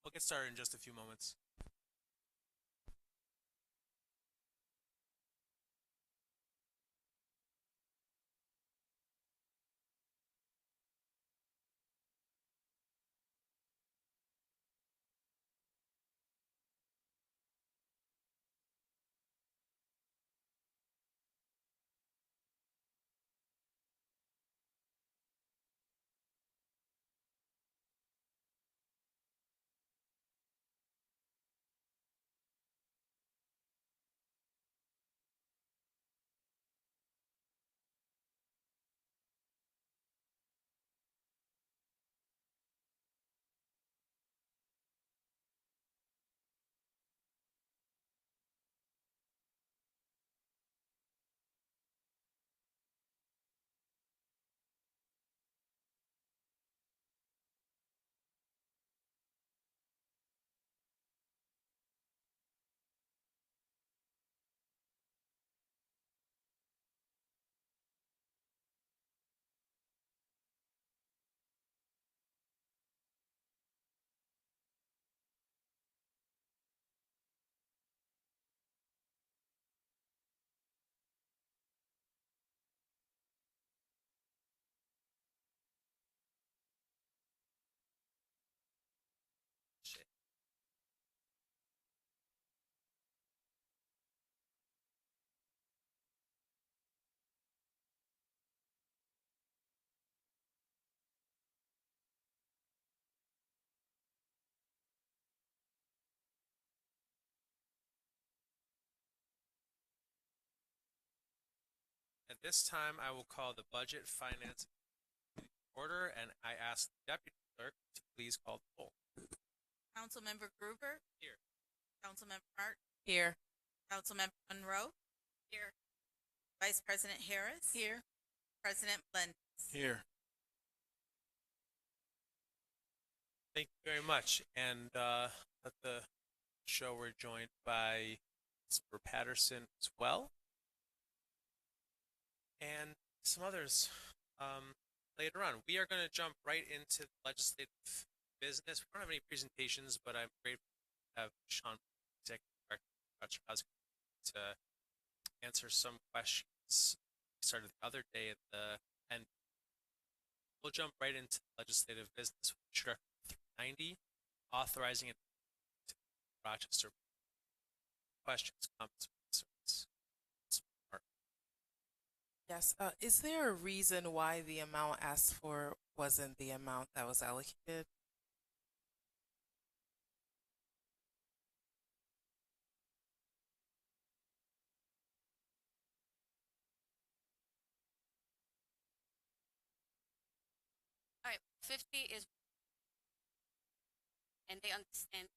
We'll get started in just a few moments. Shit. At this time, I will call the Budget, Finance order, and I ask the Deputy Clerk to please call the roll. Councilmember Gruber, Here. Councilmember Martin, Here. Councilmember Monroe, Here. Vice President Harris, Here. President Melendez. Here. Thank you very much. And at the show, we're joined by Mr. Patterson as well, and some others later on. We are going to jump right into the legislative business. We don't have any presentations, but I'm grateful to have Sean, Executive Director, to answer some questions we started the other day at the end. We'll jump right into legislative business with Director 390, authorizing it to Rochester. Questions, comments, concerns? Yes. Is there a reason why the amount asked for wasn't the amount that was allocated? All right, 50 is, and they understand.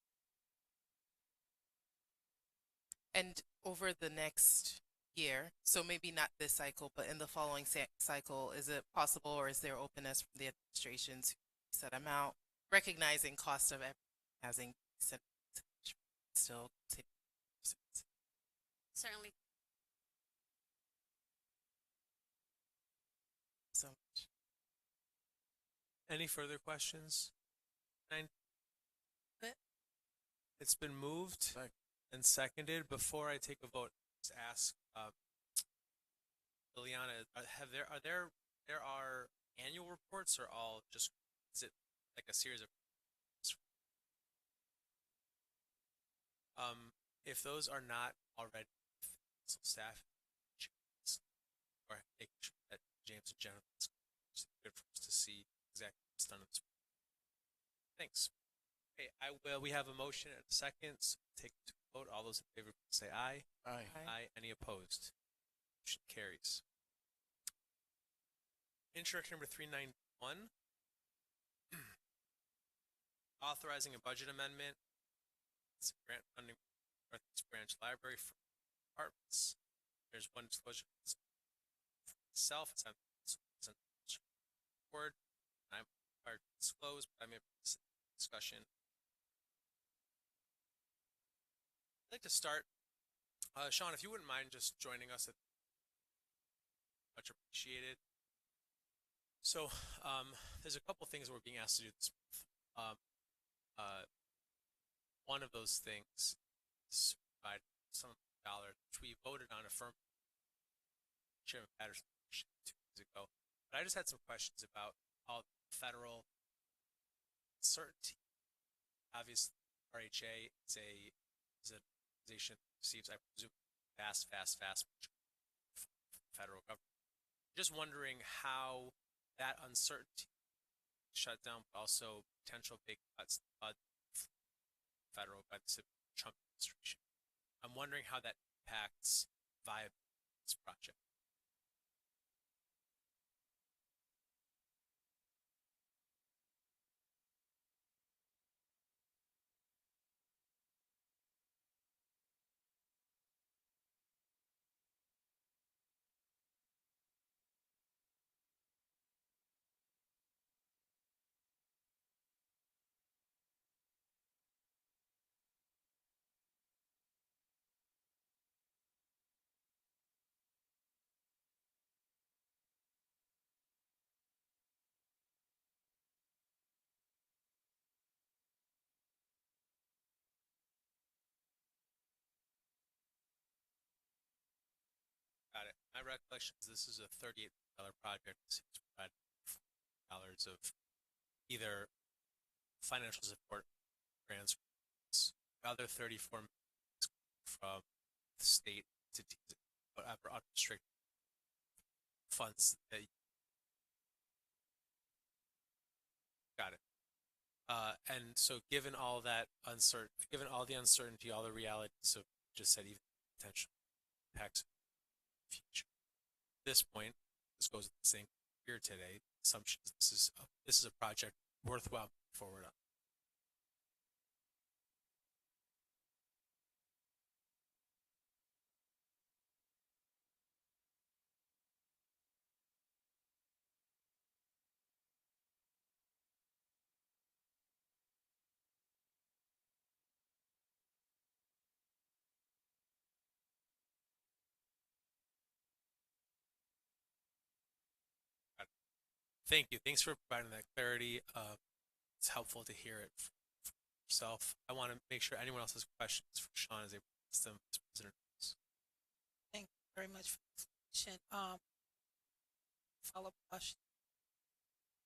And over the next year, so maybe not this cycle, but in the following cycle, is it possible or is there openness from the administration to set amount, recognizing cost of everything has increased and still continue? Certainly. So much. Any further questions? Nine. Good. It's been moved and seconded. Before I take a vote, just ask Liliana, there are annual reports or all just, is it like a series of if those are not already council staff or making sure that James and Jennifer, it's good for us to see exactly what's done in this. Thanks. Okay, we have a motion and a second. So take to vote. All those in favor say aye. Aye. Aye. Any opposed? Motion carries. Introduction number 391. Authorizing a budget amendment. It's a grant funding for Northeast Branch Library for apartments. There's one disclosure for myself. It's on the board. I'm required to disclose, but I may discussion. I'd like to start. Sean, if you wouldn't mind just joining us, much appreciated. So there's a couple things that we're being asked to do this month. one of those things is provide some dollars, which we voted on affirmatively, Chairman Patterson 2 years ago. But I just had some questions about how the federal uncertainty. Obviously, RHA is an organization that receives, I presume, vast from the federal government. Just wondering how that uncertainty shut down, but also potential big cuts to the federal by the Trump administration. I'm wondering how that impacts viability of this project. Got it. My recollection is this is a $38 project. This is providing $4 of either financial support grants, the other 34 from the state entities, whatever unrestricted funds that you got it. And so given all that given all the uncertainty, all the realities of just said, even potential impacts in the future. At this point, this goes with the same here today. Assumptions. This is a project worthwhile moving forward on. Thank you. Thanks for providing that clarity. It's helpful to hear it from yourself. I want to make sure anyone else has questions for Sean as they ask them as president. Thank you very much for this question. Follow-up question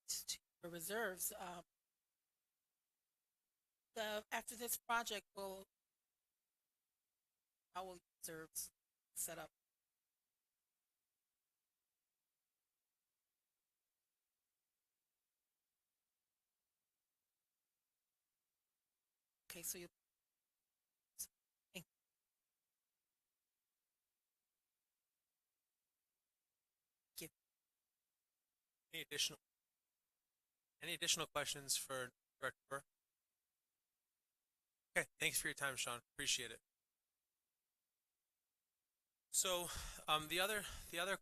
to your reserves. After this project, how will reserves set up? Okay, so you. Thank you. Any additional questions for Director Burr? Okay, thanks for your time, Sean. Appreciate it. So the other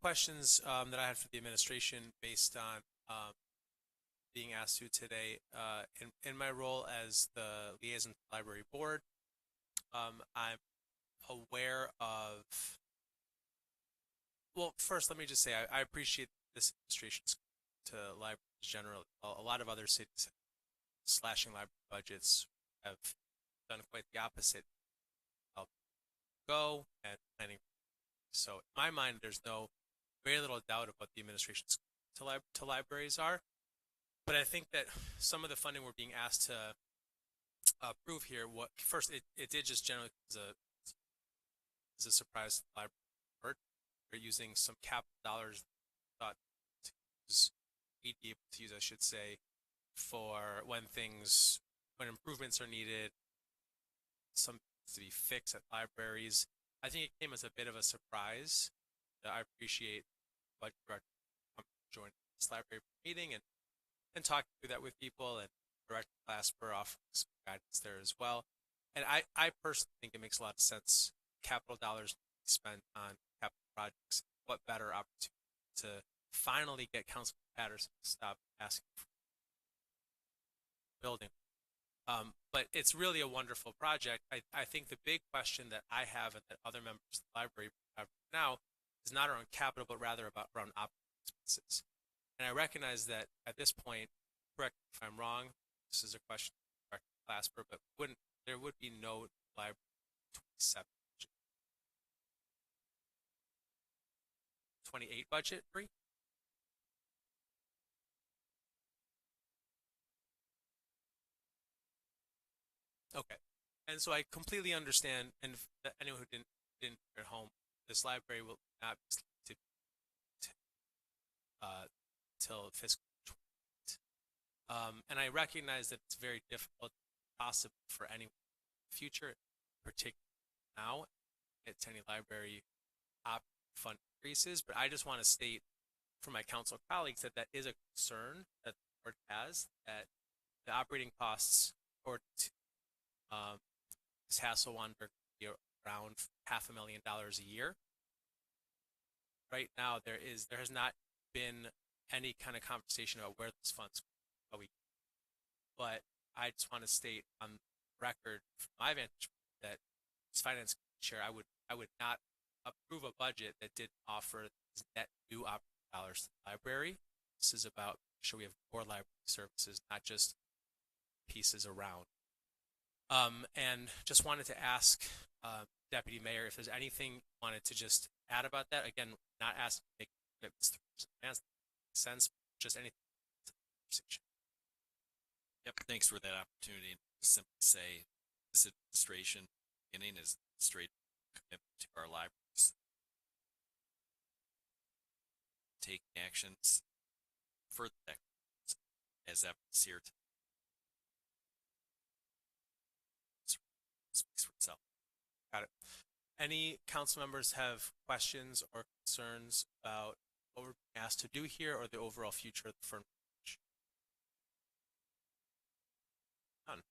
questions that I had for the administration based on being asked to today in my role as the liaison to the library board, I'm aware of. Well, first, let me just say I appreciate this administration's to libraries generally. A lot of other cities slashing library budgets have done quite the opposite. Go and planning. So in my mind, there's very little doubt of what the administration's to libraries are. But I think that some of the funding we're being asked to approve here, first it did just generally as a surprise to the library. They're using some capital dollars thought to use, we'd be able to use, I should say, for when improvements are needed, some to be fixed at libraries. I think it came as a bit of a surprise. I appreciate Budget Director joining this library meeting and talking through that with people, and Director Glasper offering some guidance there as well. And I personally think it makes a lot of sense. Capital dollars spent on capital projects. What better opportunity to finally get Councilman Patterson to stop asking for building. But it's really a wonderful project. I think the big question that I have and that other members of the library have now is not around capital, but rather around operating expenses. And I recognize that at this point, correct me if I'm wrong, this is a question for Director Glasper, but wouldn't there would be no library 27 budget. 28 budget, Bree? Okay. And so I completely understand, and anyone who didn't hear at home, this library will not be slated to, till fiscal 28. And I recognize that it's very difficult, possible for anyone in the future, particularly now, at any library op fund increases. But I just want to state for my council colleagues that that is a concern that the board has, that the operating costs, according to Ms. Hasselwander, be around $500,000 a year. Right now, there has not been any kind of conversation about where those funds go. But I just want to state on record, from my vantage point, that as finance chair, I would not approve a budget that didn't offer net new operating dollars to the library. This is about making sure we have core library services, not just pieces around. And just wanted to ask Deputy Mayor if there's anything you wanted to just add about that. Again, not asking to make commitments in advance, sense, just anything. Yep, thanks for that opportunity. And simply say this administration beginning is straight commitment to our libraries. Taking actions for the decades as evidence here today. Speaks for itself. Got it. Any council members have questions or concerns about what we're being asked to do here or the overall future of the firm? None.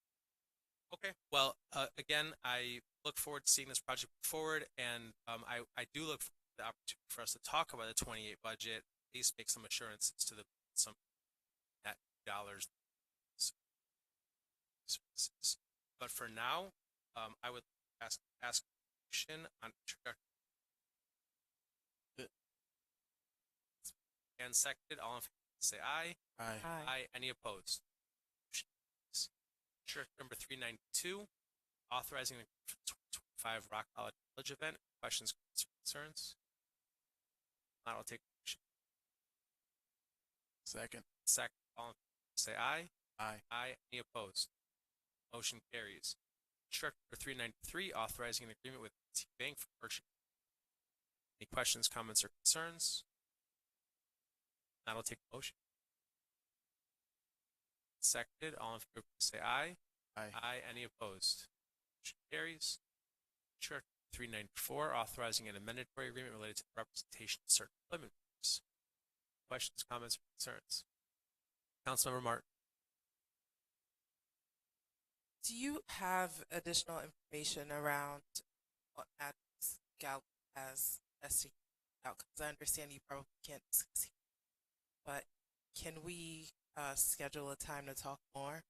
Okay. Well, again, I look forward to seeing this project move forward, and I do look forward to the opportunity for us to talk about the 28 budget, at least make some assurances to some net dollars services. But for now, I would ask a question on introduction. And seconded, all in favor, say aye. Aye. Aye. Any opposed? Instruction number 392, authorizing the 2025 Rock College Village event. Questions, concerns? Not, I'll take motion. Second. Second, all in favor, say aye. Aye. Aye. Any opposed? Motion carries. Instruction number 393, authorizing an agreement with Bank for purchase. Any questions, comments, or concerns? Not, I'll take motion. Seconded, all in favor, say aye. Aye. Aye. Any opposed? Motion carries. Instruction 394, authorizing an amendatory agreement related to the representation of certain employment groups. Questions, comments, or concerns? Councilmember Martin. Do you have additional information around what Adams Gallup has estimated out? Because I understand you probably can't discuss it, but can we schedule a time to talk more?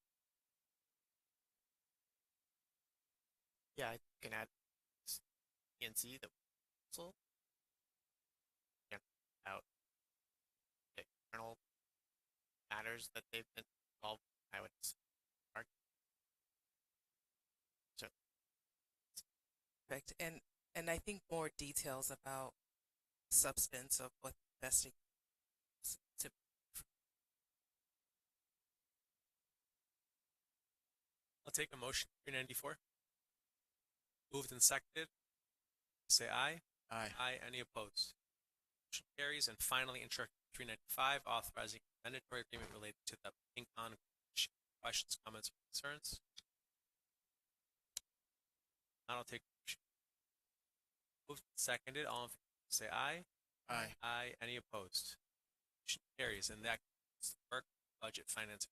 Yeah, I can add PNC the council and out the external matters that they've been involved with. I would argue. So Perfect. And I think more details about substance of what investing to I'll take a motion. 394. Moved and seconded. Say aye. Aye. Aye. Any opposed? Motion carries. And finally, instruction 395, authorizing a mandatory agreement related to the Bank on questions, comments, or concerns. Now I'll take a motion. Moved and seconded. All in favor, say aye. Aye. Aye. Any opposed? Motion carries. And that concludes the work budget finance.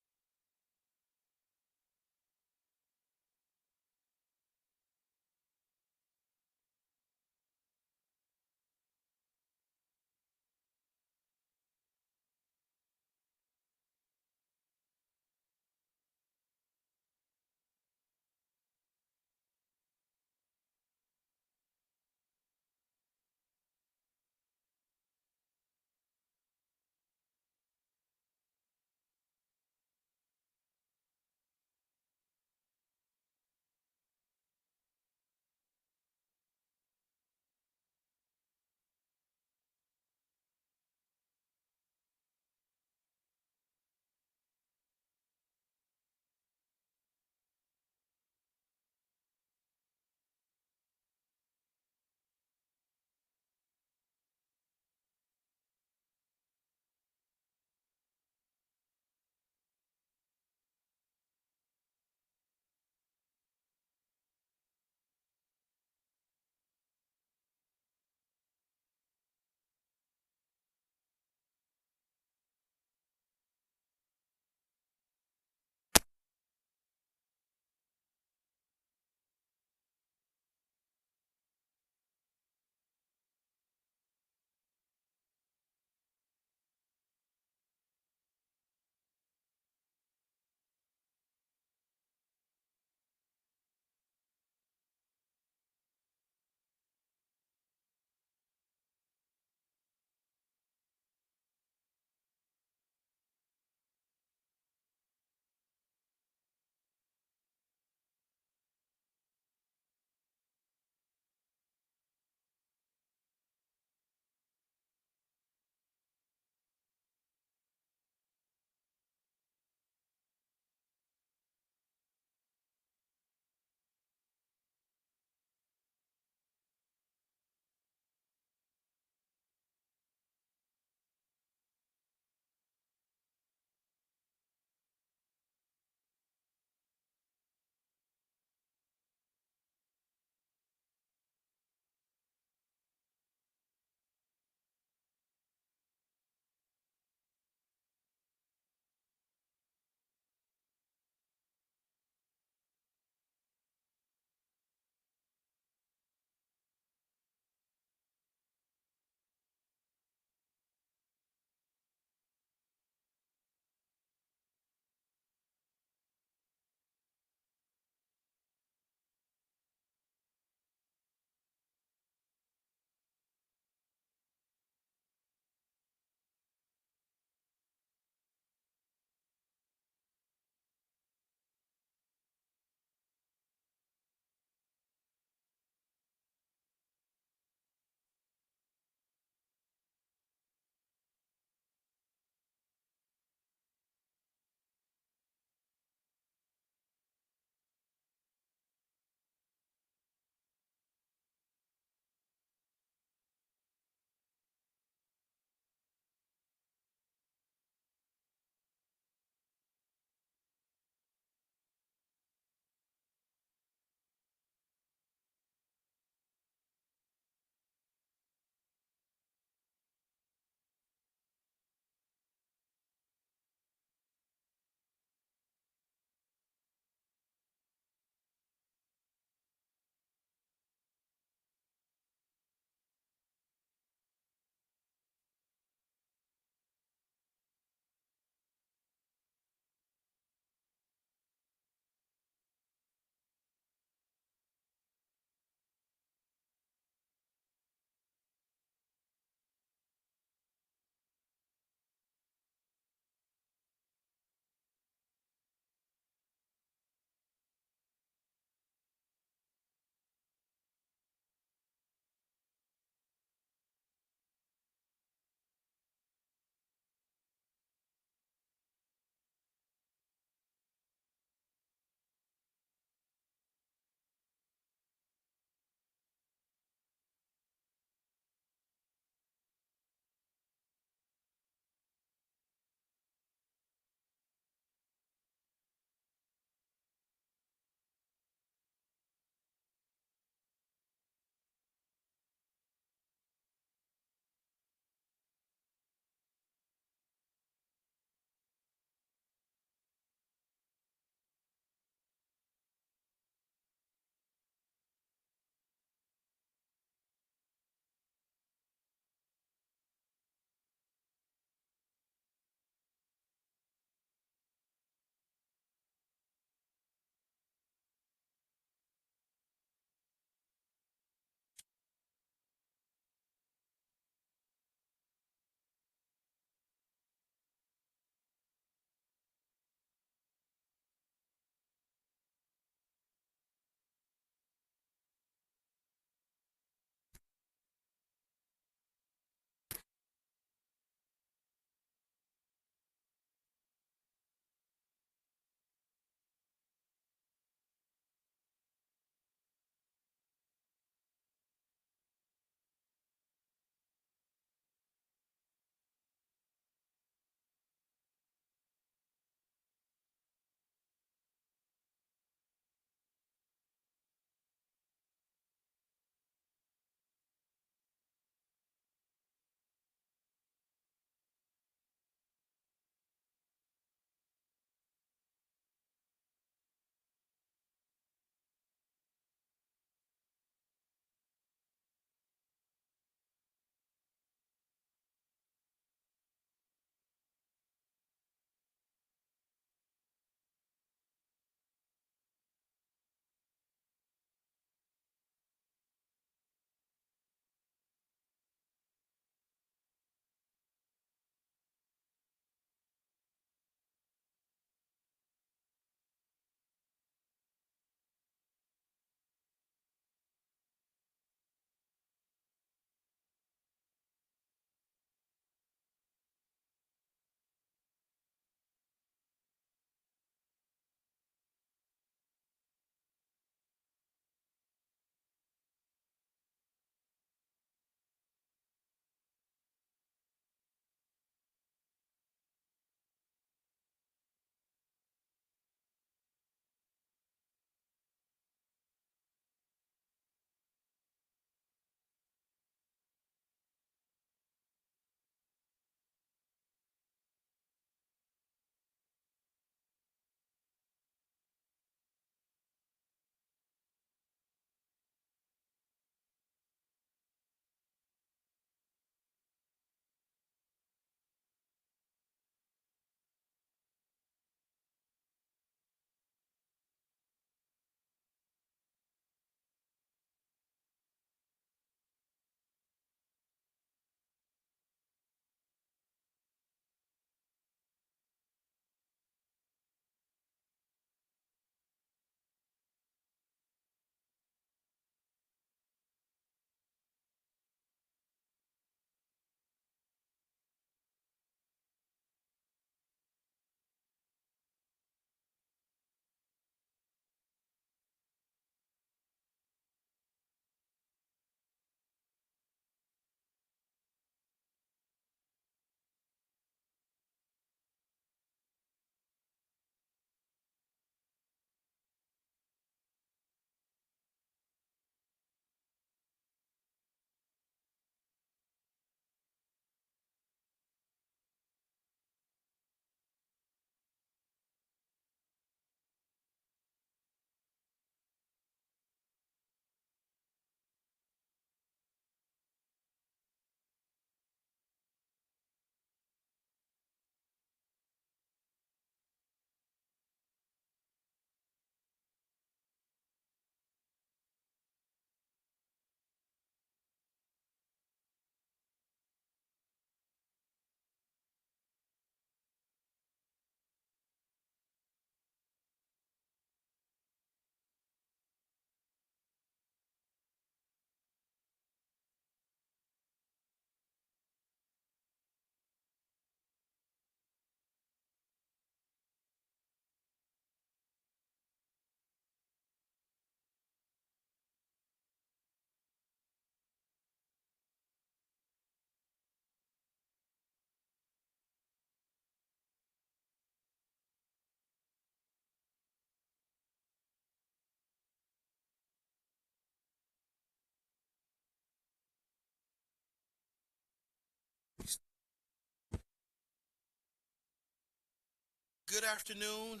Good afternoon,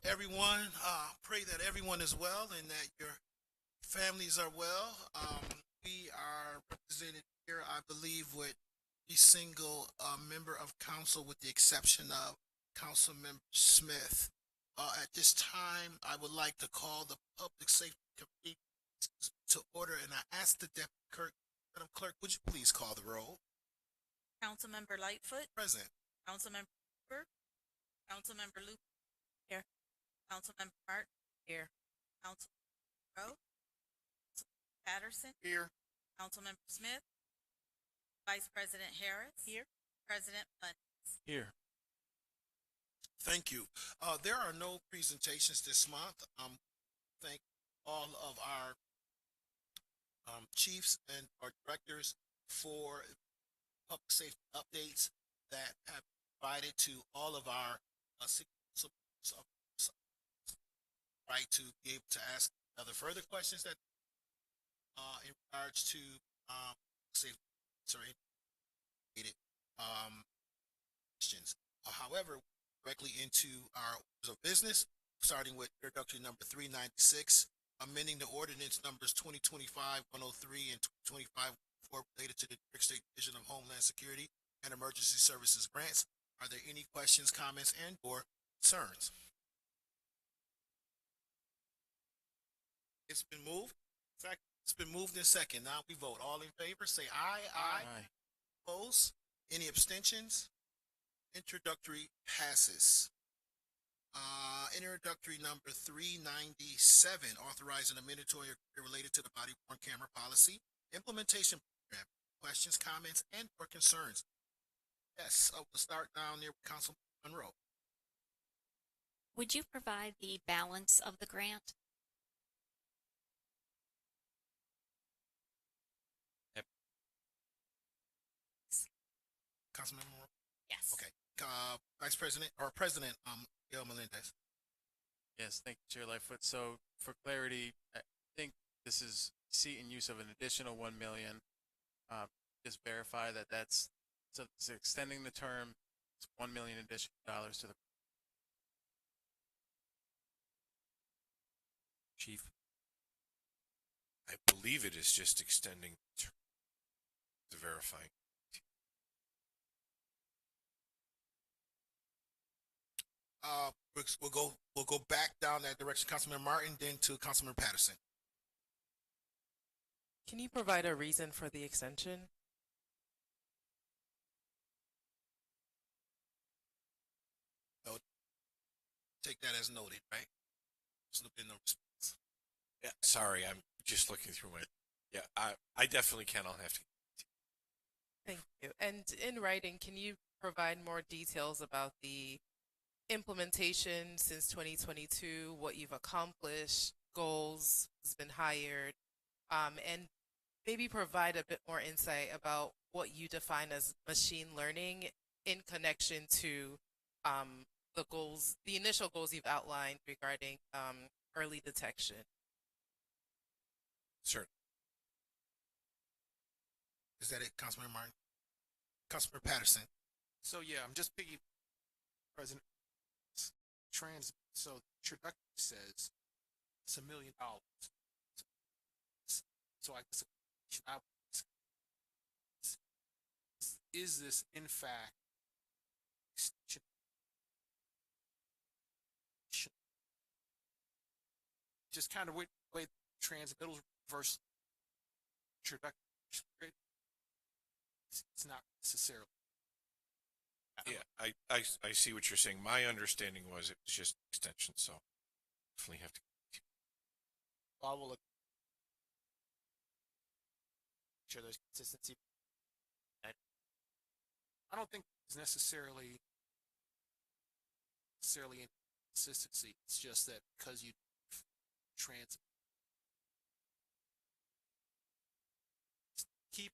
everyone. Pray that everyone is well and that your families are well. We are represented here, I believe, with every single member of council, with the exception of Council Member Smith. At this time, I would like to call the Public Safety Committee to order, and I ask the Deputy Clerk, Madam Clerk, would you please call the roll? Councilmember Lightfoot, Present. Councilmember Cooper, Councilmember Luke. Here. Councilmember Martin, Here. Councilmember Rowe, Councilmember Patterson, Here. Councilmember Smith, Vice President Harris. Here. President Blunt. Here. Thank you. There are no presentations this month. Thank all of our chiefs and our directors for public safety updates that have provided to all of our right to be able to ask other further questions that in regards to safety questions. However, directly into our orders of business, starting with introductory number 396, amending the ordinance numbers 2025-103 and 2025-4 related to the New York State Division of Homeland Security and Emergency Services grants. Are there any questions, comments, and/or concerns? It's been moved. Second. It's been moved in second. Now we vote. All in favor, say aye. Aye. Opposed? Any abstentions? Introductory passes. Introductory number 397, authorizing a mandatory agreement related to the body worn camera policy implementation program. Questions, comments, and/or concerns? Yes, we'll start down there with Councilman Monroe. Would you provide the balance of the grant? Councilman Monroe. Yes. Okay. Vice President or President Miguel Melendez. Yes, thank you, Chair Lightfoot. So for clarity, I think this is seat and use of an additional 1 million. Just verify that that's so it's extending the term. It's $1 million additional dollars to the Chief. I believe it is just extending the verifying. We'll go back down that direction, Councilman Martin, then to Councilman Patterson. Can you provide a reason for the extension? Take that as noted, right? There's been no response. Yeah, sorry, I'm just looking through my. Yeah, I definitely can. I'll have to. Thank you. And in writing, can you provide more details about the implementation since 2022, what you've accomplished, goals, has been hired, and maybe provide a bit more insight about what you define as machine learning in connection to the goals, the initial goals you've outlined regarding early detection. Sure. Is that it, Councilman Martin? Councilman Patterson. So yeah, I'm just picking President trans. So the introduction says it's $1 million. So I guess is this in fact extension? Just kind of way transmittal versus introduction. It's not necessarily. Yeah, I see what you're saying. My understanding was it was just extension, so definitely have to. I will look. Sure, there's consistency. I don't think it's necessarily inconsistency. It's just that because you trans keep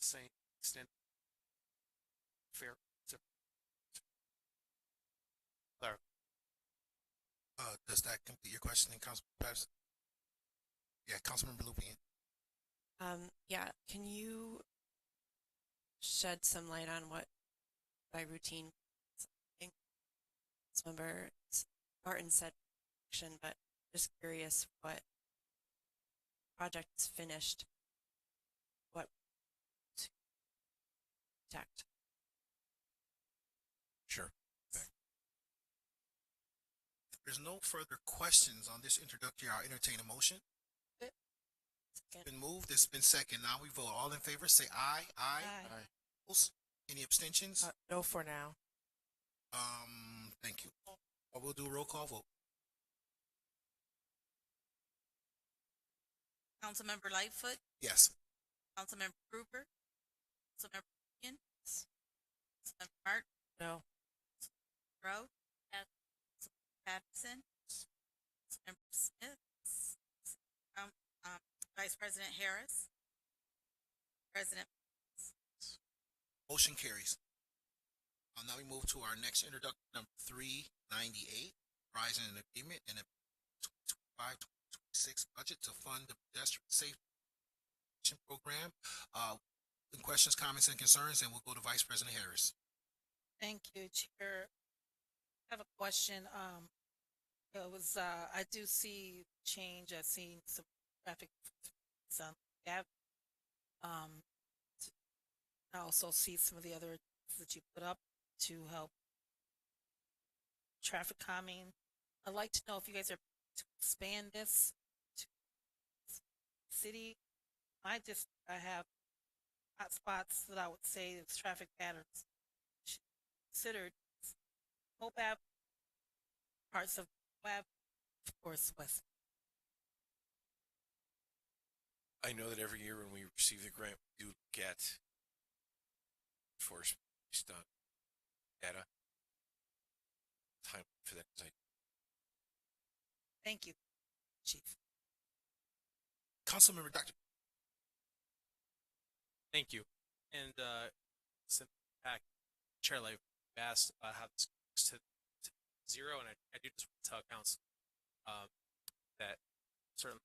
the same extent fair. Does that complete your question, Councilman Patterson? Yeah, Councilman Lupian. Yeah, can you shed some light on what by routine? Councilmember Martin said action, but just curious what project is finished, what to protect. Sure. If there's no further questions on this introductory, I'll entertain a motion. Second. Been moved, it's been second. Now we vote. All in favor, say aye. Aye. Aye. Opposed? Any abstentions? No for now. Thank you. We'll do a roll call vote. Councilmember Lightfoot, Yes. Councilmember Krueger, Councilmember Union, Councilmember Martin, No. Rowe, Yes. Councilmember Patterson, Councilmember Smith, um, Vice President Harris, President. Motion carries. Now we move to our next introduction, number 398, Rising an Agreement and a 2025-2026 budget to fund the pedestrian safety program. Any questions, comments, and concerns, and we'll go to Vice President Harris. Thank you, Chair. I have a question. It was, I do see change. I've seen some traffic on Ave. I also see some of the other that you put up to help traffic calming. I'd like to know if you guys are to expand this to city. I have hot spots that I would say is traffic patterns should be considered. Hope Ave, parts of Ave, of course, West. I know that every year when we receive the grant, we do get enforcement based on data. Time for that. Thank you, Chief. Councilmember Dr. Thank you. And since back, Chair Light asked about how this goes to zero, and I do just want to tell council that certainly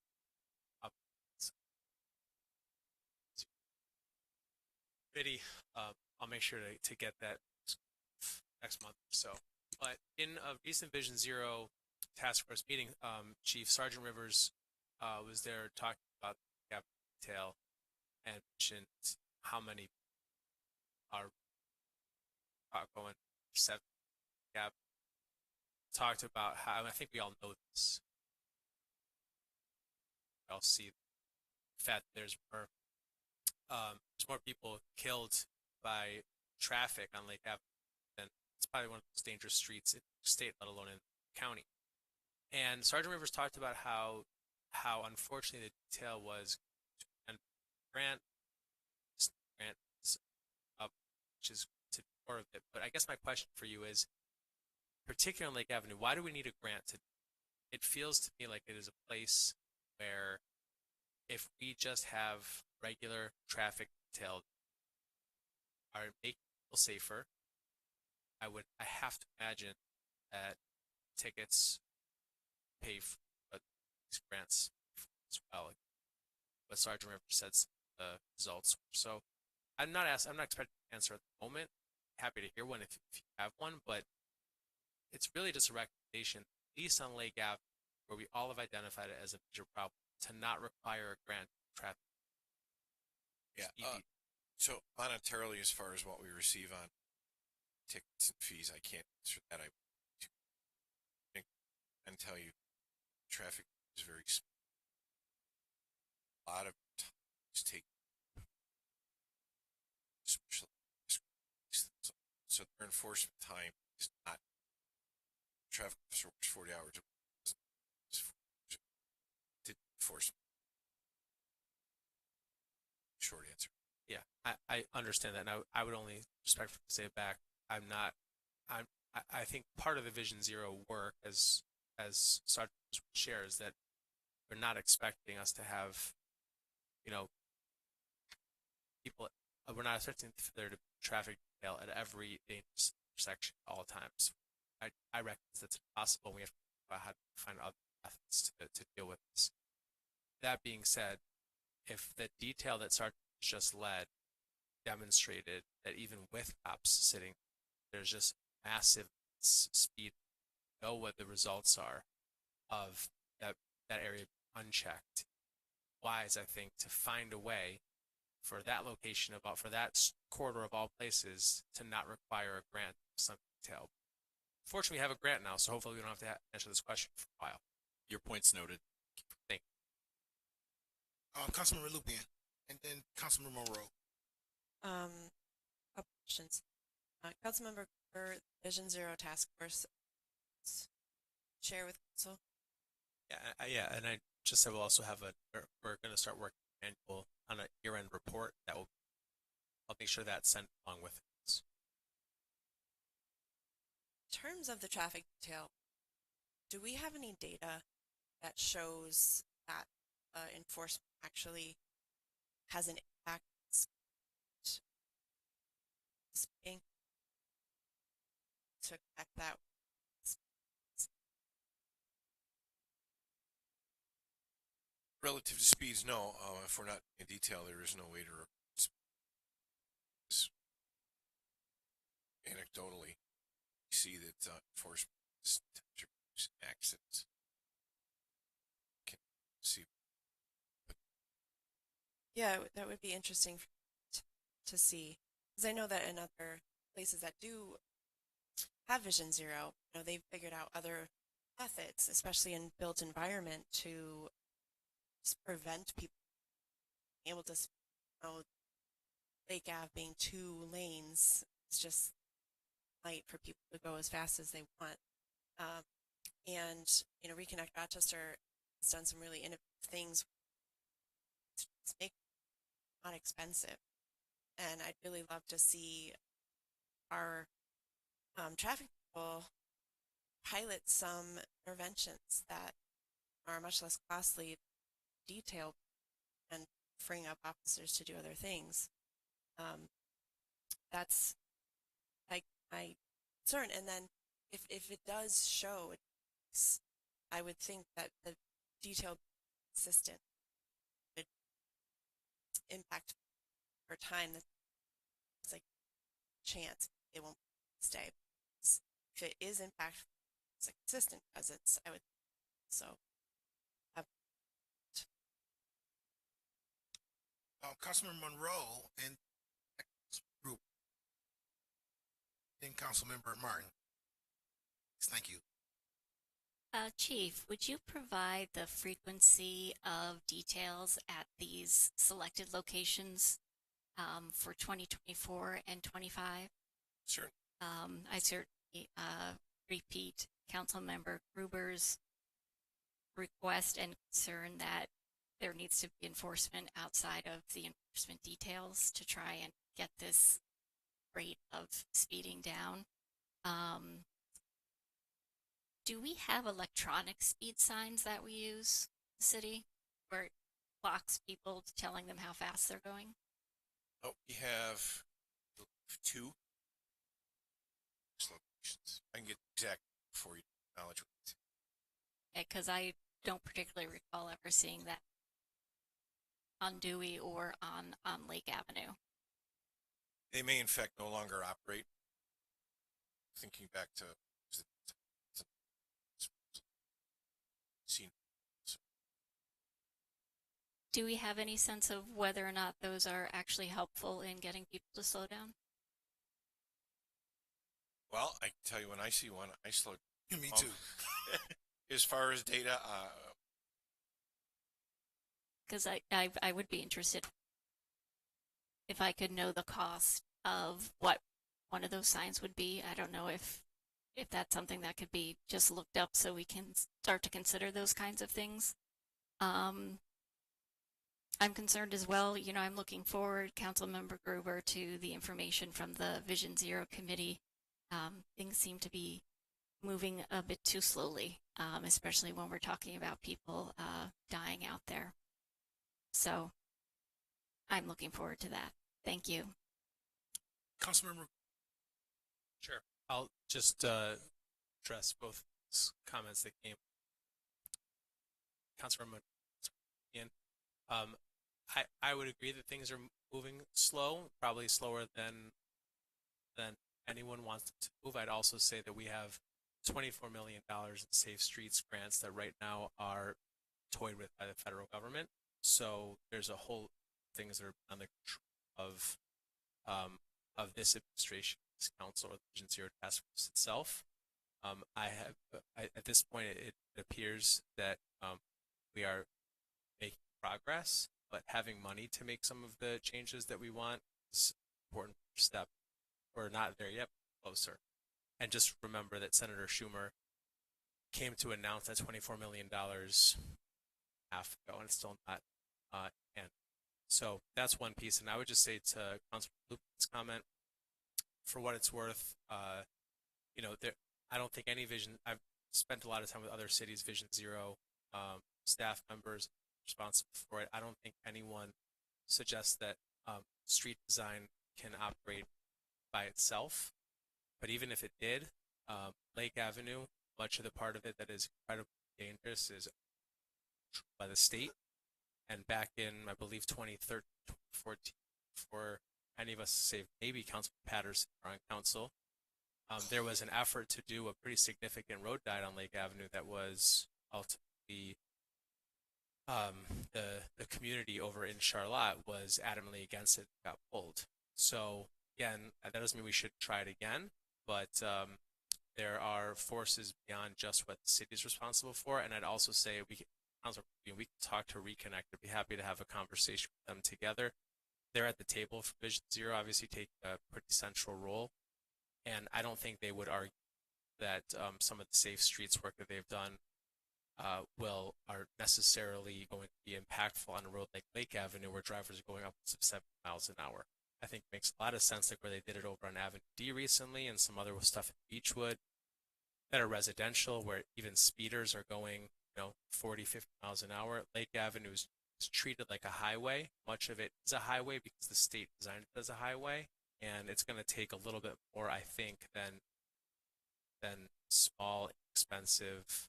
committee, I'll make sure to get that next month or so. But in a recent Vision Zero task force meeting, Chief Sergeant Rivers was there talking about the gap detail and mentioned how many are going 7 gap. Talked about how, I think we all know this. We all see the fact that there's more people killed by traffic on Lake Avenue than it's probably one of the most dangerous streets in the state, let alone in the county. And Sergeant Rivers talked about how unfortunately the detail was and grant is up, which is to more of it. But I guess my question for you is, particularly on Lake Avenue, why do we need a grant to? It feels to me like it is a place where if we just have regular traffic detail are making people safer, I have to imagine that tickets pay for these grants as well. But Sergeant Rivers said the results. So I'm not expecting an answer at the moment. Happy to hear one if you have one, but it's really just a recommendation, at least on Lake Ave, where we all have identified it as a major problem, to not require a grant for traffic. Yeah. So monetarily, as far as what we receive on tickets and fees, I can't answer that. I can tell you, traffic is very small. A lot of time is taken, especially so their enforcement time is not. Traffic officer works 40 hours. Did enforcement. Short answer. Yeah, I understand that. And I would only respectfully say it back. I think part of the Vision Zero work, as Sergeant shares, that we're not expecting us to have, people. We're not expecting there to be traffic detail at every intersection at all times. I recognize that's impossible. We have to think about how to find other methods to deal with this. That being said, if the detail that Sergeant just led demonstrated that even with cops sitting, there's just massive speed know what the results are of that area unchecked. Wise, I think, to find a way for that location for that corridor of all places to not require a grant of some detail. Fortunately, we have a grant now, so hopefully we don't have to answer this question for a while. Your point's noted. Thank Councilmember Lupian, and then Councilmember Monroe. Couple questions. Councilmember for Vision Zero Task Force, share with council. Yeah, and I just said we'll also have we're going to start working on a year-end report that I'll make sure that's sent along with it. In terms of the traffic detail, do we have any data that shows that enforcement actually has an impact on speeding to connect that? Relative to speeds, no. If we're not in detail, there is no way to anecdotally see that enforcement accidents. Can see. Yeah, that would be interesting to see, because I know that in other places that do have Vision Zero, they've figured out other methods, especially in built environment, to just prevent people being able to, Lake Ave being 2 lanes, it's just light for people to go as fast as they want. And Reconnect Rochester has done some really innovative things to make it not expensive, and I'd really love to see our traffic people pilot some interventions that are much less costly, detailed, and freeing up officers to do other things. That's like my concern. And then if it does show, I would think that the detailed assistant would impact over time. It's like chance they won't stay. If it is impactful, it's a consistent presence, I would so. Councilmember Monroe and group, then Councilmember Martin. Thank you. Chief, would you provide the frequency of details at these selected locations for 2024 and 25? Sure. I certainly repeat Councilmember Gruber's request and concern that there needs to be enforcement outside of the enforcement details to try and get this rate of speeding down. Do we have electronic speed signs that we use in the city where it clocks people telling them how fast they're going? Oh, we have 2 locations. I can get exact for you knowledge. Because I don't particularly recall ever seeing that on Dewey or on Lake Avenue. They may in fact no longer operate. Thinking back to do we have any sense of whether or not those are actually helpful in getting people to slow down? Well, I can tell you when I see one, I slow down. Me too. As far as data, because I would be interested if I could know the cost of what one of those signs would be. I don't know if that's something that could be just looked up so we can start to consider those kinds of things. I'm concerned as well. I'm looking forward, Councilmember Gruber, to the information from the Vision Zero committee. Things seem to be moving a bit too slowly, especially when we're talking about people dying out there. So I'm looking forward to that. Thank you. Councilmember. Sure. I'll just address both comments that came. Councilmember Ian. I would agree that things are moving slow, probably slower than anyone wants them to move. I'd also say that we have $24 million in Safe Streets grants that right now are toyed with by the federal government. So there's a whole things that are on the control of this administration, this council, or the Vision Zero task force itself. At this point, it appears that we are making progress, but having money to make some of the changes that we want is an important step. We're not there yet, but closer. And just remember that Senator Schumer came to announce that $24 million half ago, and it's still not in. So that's one piece. And I would just say to Councilor Lupin's comment, for what it's worth, I don't think any Vision. I've spent a lot of time with other cities, Vision Zero staff members responsible for it. I don't think anyone suggests that street design can operate by itself. But even if it did, Lake Avenue, much of the part of it that is incredibly dangerous is by the state. And back in, I believe, 2013, 2014, before any of us, save maybe Councilman Patterson, are on council, there was an effort to do a pretty significant road diet on Lake Avenue that was ultimately the community over in Charlotte was adamantly against it and got pulled. So again, that doesn't mean we should try it again, but there are forces beyond just what the city is responsible for. And I'd also say we can talk to Reconnect. I'd be happy to have a conversation with them together. They're at the table for Vision Zero, obviously take a pretty central role. And I don't think they would argue that some of the safe streets work that they've done are necessarily going to be impactful on a road like Lake Avenue, where drivers are going up to 70 miles an hour. I think it makes a lot of sense, like where they did it over on Avenue D recently, and some other stuff in Beechwood that are residential, where even speeders are going, 40, 50 miles an hour. Lake Avenue is treated like a highway. Much of it is a highway because the state designed it as a highway, and it's going to take a little bit more, I think, than small, expensive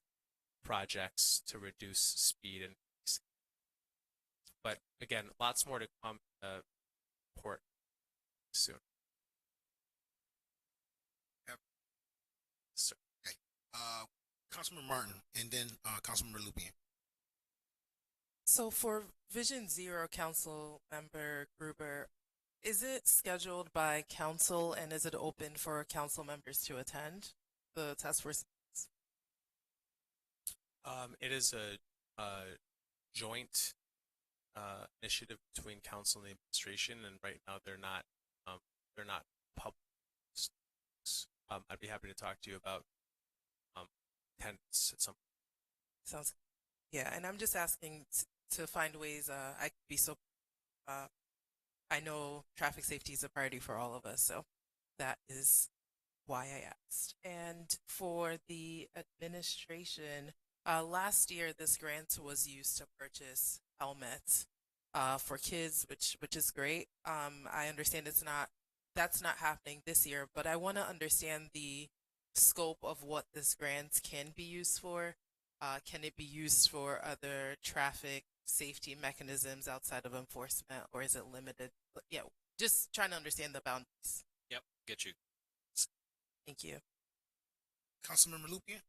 projects to reduce speed and. But again, lots more to come. Port soon. Yep. Sir. Okay. Councilman Martin, and then Councilman Lupien. So for Vision Zero Council Member Gruber, is it scheduled by council and is it open for council members to attend the task force? It is a joint initiative between council and the administration, and right now they're not public. I'd be happy to talk to you about attendance at some. Sounds, yeah, and I'm just asking to find ways I could be so. I know traffic safety is a priority for all of us, so that is why I asked. And for the administration, last year this grant was used to purchase helmets for kids, which is great. I understand that's not happening this year, but I want to understand the scope of what this grant can be used for. Can it be used for other traffic safety mechanisms outside of enforcement, or is it limited? But yeah, just trying to understand the boundaries. Yep, get you. Thank you. Councilmember Lupien.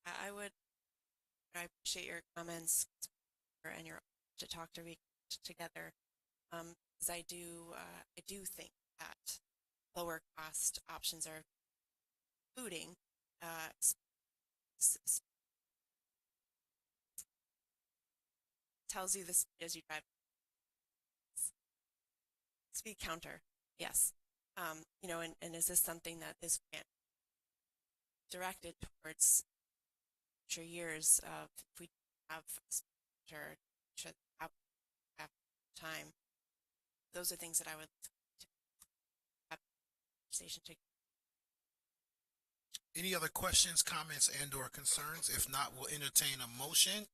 I appreciate your comments and your to talk to together. Because I do think that lower cost options are including tells you the speed as you drive. Speed counter, yes. And is this something that this grant directed towards future years of if we have should have time? Those are things that I would have conversation to. Any other questions, comments, and/or concerns? If not, we'll entertain a motion.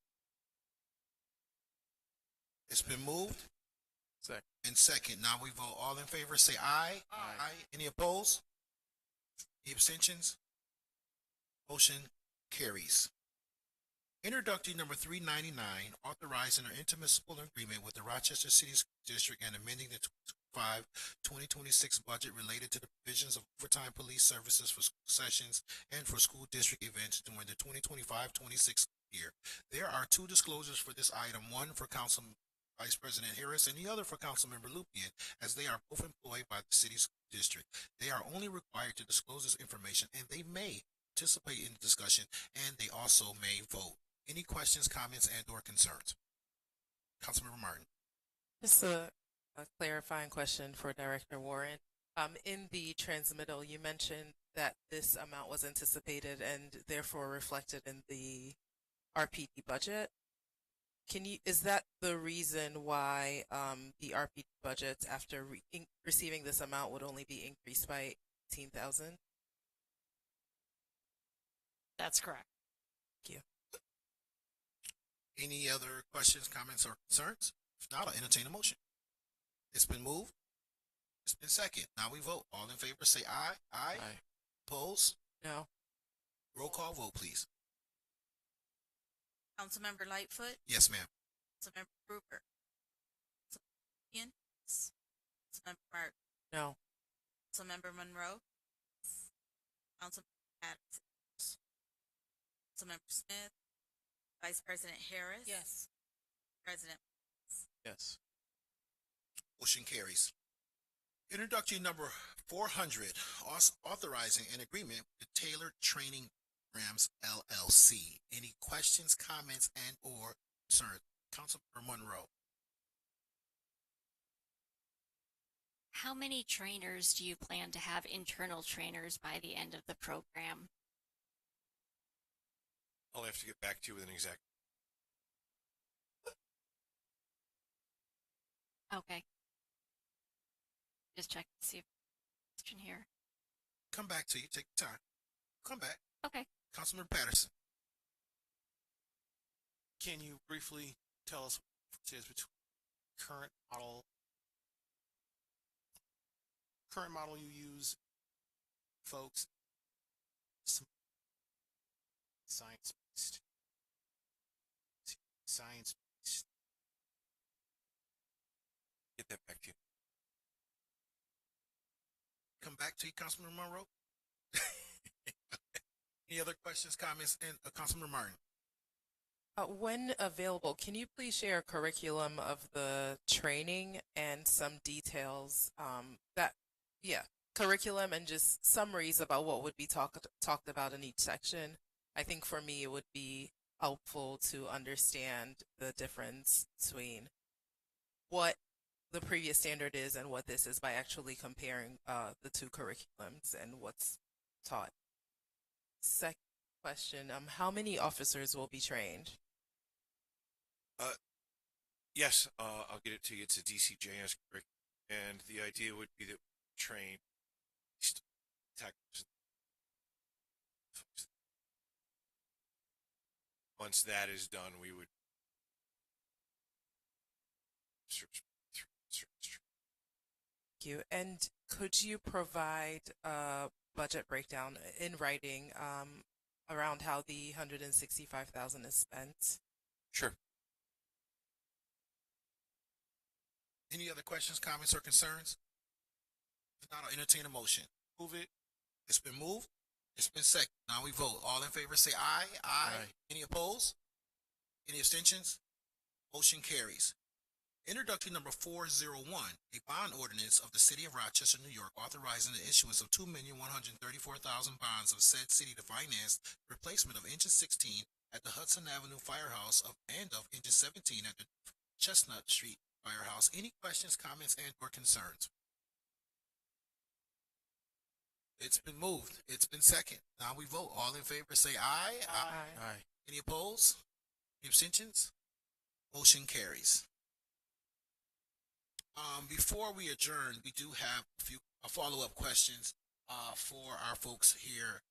It's been moved. Second. And second. Now we vote. All in favor, say aye. Aye. Any opposed? Any abstentions? Motion carries. Introductory number 399, authorizing an intermunicipal agreement with the Rochester City School District and amending the 2025-2026 budget related to the provisions of overtime police services for school sessions and for school district events during the 2025-26 year. There are two disclosures for this item, one for Council Vice President Harris and the other for Councilmember Lupien, as they are both employed by the city school district. They are only required to disclose this information, and they may participate in the discussion, and they also may vote. Any questions, comments, and or concerns? Councilmember Martin. Just a clarifying question for Director Warren. In the transmittal, you mentioned that this amount was anticipated and therefore reflected in the RPD budget. Is that the reason why the RPD budget after receiving this amount would only be increased by 18,000? That's correct. Thank you. Any other questions, comments, or concerns? If not, I'll entertain a motion. It's been moved. It's been second. Now we vote. All in favor say aye. Aye. Aye. Oppose? No. Roll call vote, please. Councilmember Lightfoot, Yes, ma'am. Councilmember Gruber, Councilmember Ian, Councilmember Martin, No. Councilmember Monroe, Councilmember Patterson, Councilmember Smith, Vice President Harris. Yes. President. Yes. Motion carries. Introductory number 400, authorizing an agreement with Tailored Training Programs LLC. Any questions, comments, and or concerns? Councilmember Monroe. How many trainers do you plan to have, internal trainers, by the end of the program? I'll have to get back to you with an exact. Okay. Just check to see if question here. Come back to you. Take your time. Come back. Okay. Councilmember Patterson. Can you briefly tell us what the difference is between current model you use, folks, science-based, Get that back to you. Come back to you, Councilmember Monroe. Any other questions, comments, and Councilmember Martin? When available, can you please share a curriculum of the training and some details curriculum and just summaries about what would be talked about in each section? I think for me it would be helpful to understand the difference between what the previous standard is and what this is by actually comparing the two curriculums and what's taught. Second question, how many officers will be trained? Yes, I'll get it to you. It's a DCJS curriculum, and the idea would be that we train tactics. Once that is done, we would Thank you. And could you provide a budget breakdown in writing around how the 165,000 is spent? Sure. Any other questions, comments, or concerns? If not, I'll entertain a motion. Move it. It's been moved. It's been seconded. Now we vote. All in favor say aye. Aye. Aye. Any opposed? Any abstentions? Motion carries. Introductory number 401, a bond ordinance of the City of Rochester, New York, authorizing the issuance of 2,134,000 bonds of said city to finance the replacement of engine 16 at the Hudson Avenue Firehouse and of engine 17 at the Chestnut Street Firehouse. Any questions, comments, and or concerns? It's been moved. It's been seconded. Now we vote. All in favor say aye. Aye. Aye. Any opposed? Any abstentions? Motion carries. Before we adjourn, we do have a few follow-up questions for our folks here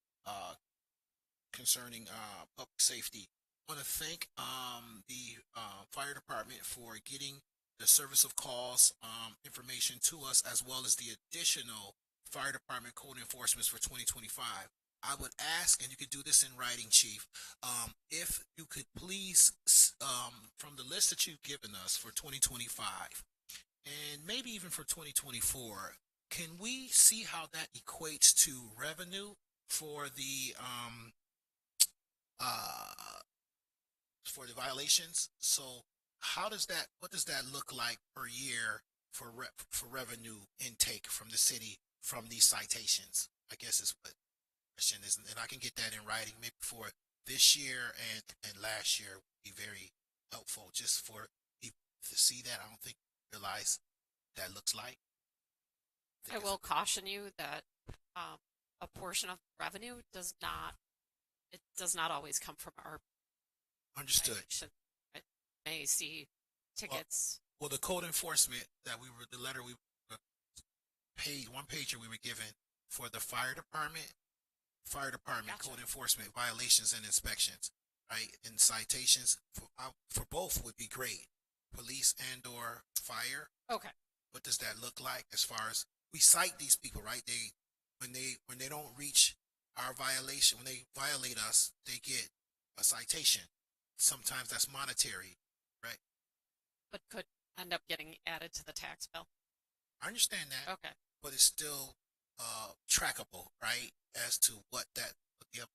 concerning public safety. I want to thank the fire department for getting the service of calls information to us, as well as the additional fire department code enforcements for 2025. I would ask, and you could do this in writing, Chief, if you could please, from the list that you've given us for 2025, and maybe even for 2024, can we see how that equates to revenue for uh, violations? So how does that, what does that look like per year for for revenue intake from the city from these citations? I guess is what the question is, and I can get that in writing maybe for this year and last year would be very helpful just for people to see that. I don't think they realize that looks like. I will caution you that a portion of the revenue does not always come from our Understood. violation. I may see tickets. Well, the code enforcement that the letter we one pager we were given for the fire department Gotcha. code enforcement violations and inspections, right? And citations for both would be great, police and or fire. Okay. What does that look like as far as we cite these people, right? When they don't reach our violation, when they violate us, they get a citation. Sometimes that's monetary, right? But could end up getting added to the tax bill. I understand that, Okay. but it's still trackable, right? As to what the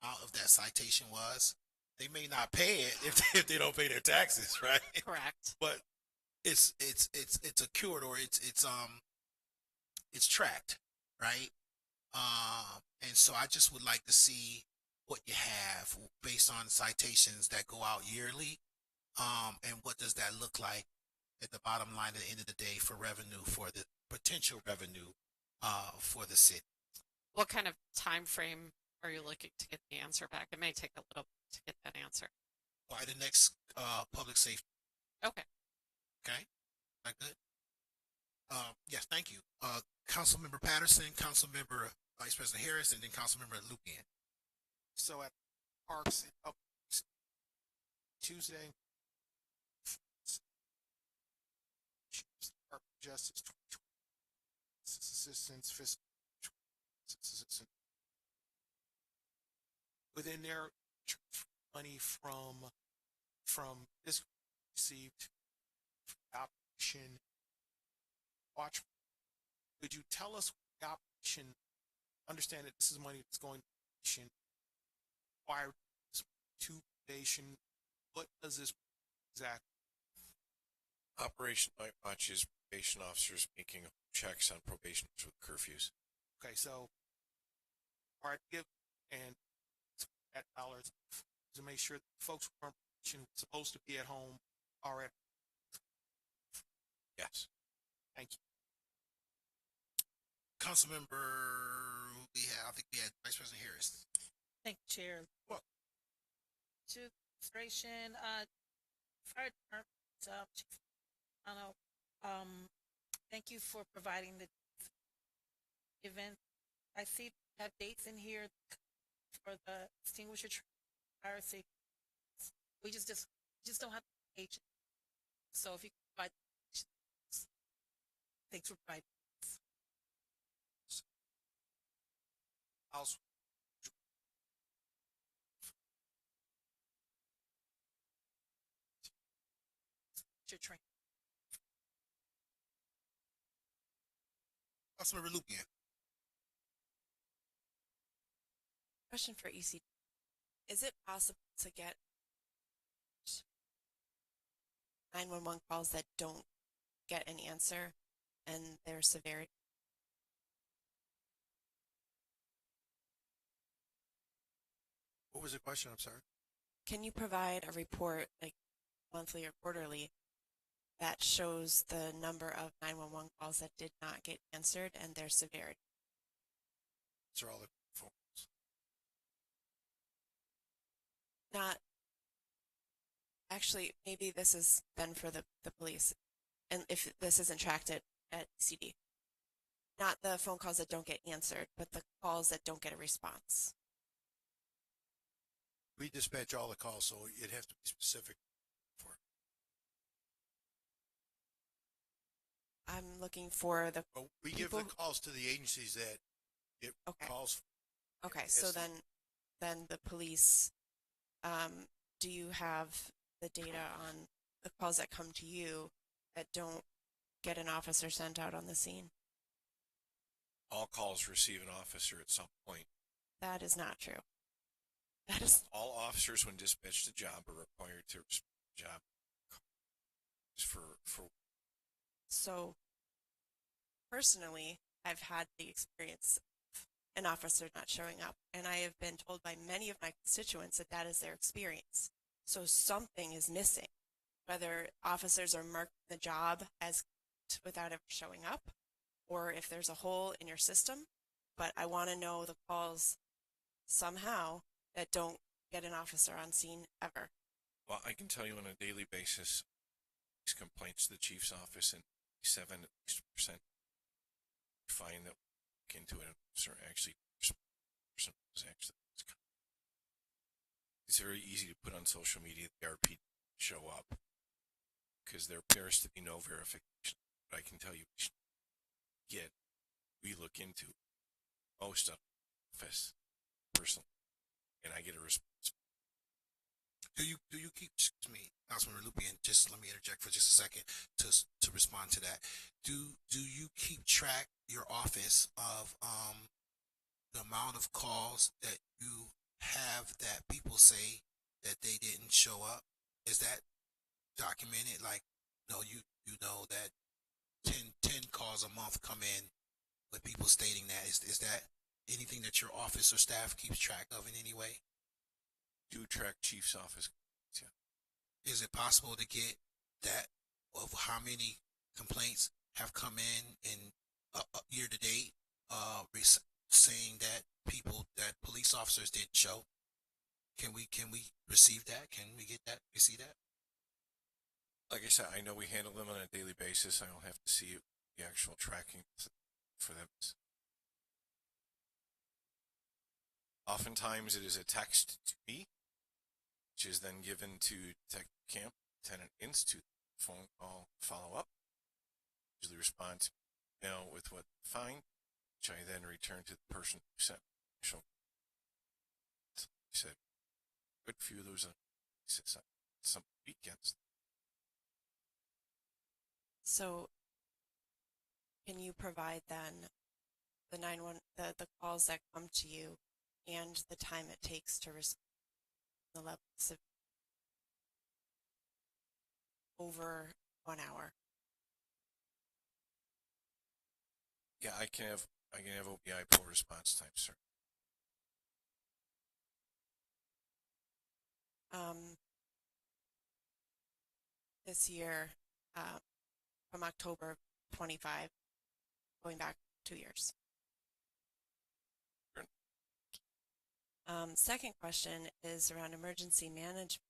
amount of that citation was. They may not pay it if they don't pay their taxes, right? Correct. But it's accrued or it's tracked, right? And so I just would like to see what you have based on citations that go out yearly. And what does that look like at the bottom line at the end of the day for revenue, for the potential revenue for the city? What kind of time frame are you looking to get the answer back? It may take a little bit to get that answer. By the next public safety. Okay. Okay. That good? Yes, thank you. Councilmember Patterson, Councilmember Vice President Harris, and then Councilmember Lupian. So at Parks and up Tuesday, Department of Justice 2020 assistance fiscal assistant within their money from this received operation watch. Could you tell us what the operation? Understand that this is money that's going to operation. Required to probation. What does this exactly? Operation Night Watch is probation officers making checks on probationers with curfews. Okay, so hard to give and at dollars to make sure that folks who are supposed to be at home are at. Yes. Thank you. Councilmember, I think we had Vice President Harris. Thank you, Chair. Well, To administration, fire department, Chief Arno, thank you for providing the event. I see you have dates in here for the extinguisher fire safety. We just don't have the agent. So if you can provide, thanks for providing. Also, Your train. Councilmember Lupian. Question for ECD. Is it possible to get 911 calls that don't get an answer and their severity? What was the question? I'm sorry. Can you provide a report, like monthly or quarterly, that shows the number of 911 calls that did not get answered and their severity? These are all the phone calls. Not actually, maybe this is then for the police, and if this isn't tracked at CD, not the phone calls that don't get answered, but the calls that don't get a response. We dispatch all the calls, so it'd have to be specific for it. I'm looking for the. But we give the calls to the agencies that it calls. Okay, so then the police, do you have the data on the calls that come to you that don't get an officer sent out on the scene. All calls receive an officer at some point. That is not true. That is All officers, when dispatched to job, are required to respond to job for so. Personally, I've had the experience of an officer not showing up, and I have been told by many of my constituents that that is their experience. So something is missing, whether officers are marking the job as without ever showing up, or if there's a hole in your system. But I want to know the calls somehow that don't get an officer on scene ever. Well, I can tell you on a daily basis, these complaints to the chief's office, and 7% find that we look into it. Officer actually, person was actually. It's very easy to put on social media the RP show up because there appears to be no verification. But I can tell you, we look into most of the office personally, and I get a response. Do you keep, excuse me, Councilman Lupian, just let me interject for just a second to respond to that. Do you keep track, your office, of the amount of calls that you have that people say that they didn't show up? Is that documented? Like, you know that 10 calls a month come in with people stating that. Is that anything that your office or staff keeps track of in any way? Do track chief's office. Yeah. Is it possible to get that of how many complaints have come in year to date, saying that police officers didn't show? Can we receive that? Can we get that? We see that? Like I said, I know we handle them on a daily basis. I don't have to see the actual tracking for them. Oftentimes it is a text to me, which is then given to Detective Camp, Lieutenant Institute, phone call, follow up. Usually respond to email with what they find, which I then return to the person who sent me. He said, good few of those some weekends. So, can you provide then the calls that come to you and the time it takes to respond, the levels of over 1 hour? Yeah, I can have OBI poll response time, sir. This year, from October 25, going back 2 years. Second question is around emergency management.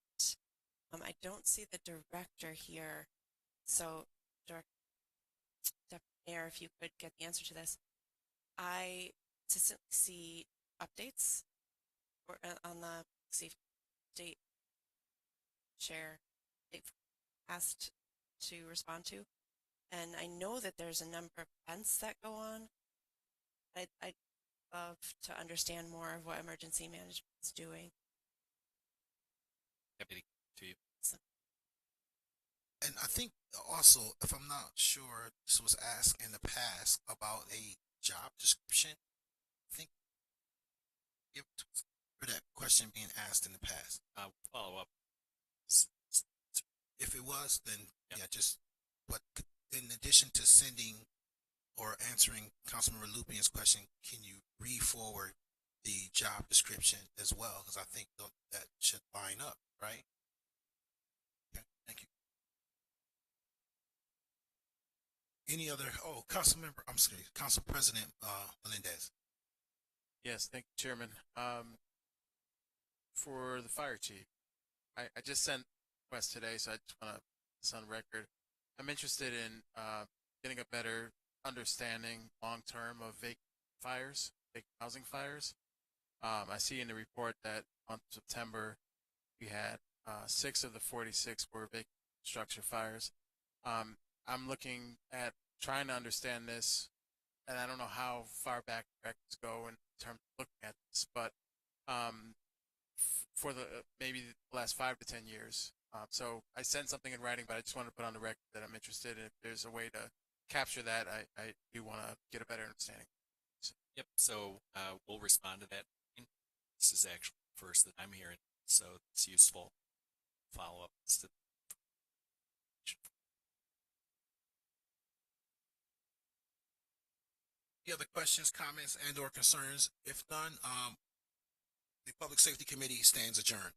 I don't see the director here, so Deputy Mayor, if you could get the answer to this. I consistently see updates on the safety state share asked to respond to, and I know that there's a number of events that go on. I'd love to understand more of what emergency management is doing. Deputy, to you. And I think also, if I'm not sure, this was asked in the past about a job description. I think for that question being asked in the past. Follow up. If it was, then yeah, but in addition to sending or answering Councilman Lupian's question, can you re-forward the job description as well? Because I think that should line up, right? Okay, thank you. Any other? Oh, Council President Melendez. Yes, thank you, Chairman. For the fire chief, I just sent a request today, so I just want to put this on record. I'm interested in getting a better understanding long-term of vacant housing fires. I see in the report that month of September, we had 6 of the 46 were vacant structure fires. I'm looking at trying to understand this, and I don't know how far back records go in terms of looking at this, but for the maybe the last 5 to 10 years, So I sent something in writing, but I just wanted to put on the record that I'm interested. And if there's a way to capture that, I do want to get a better understanding. Yep. So we'll respond to that. This is actually the first that I'm hearing, so it's useful. Follow up. Any other questions, comments, and/or concerns? If none, the Public Safety Committee stands adjourned.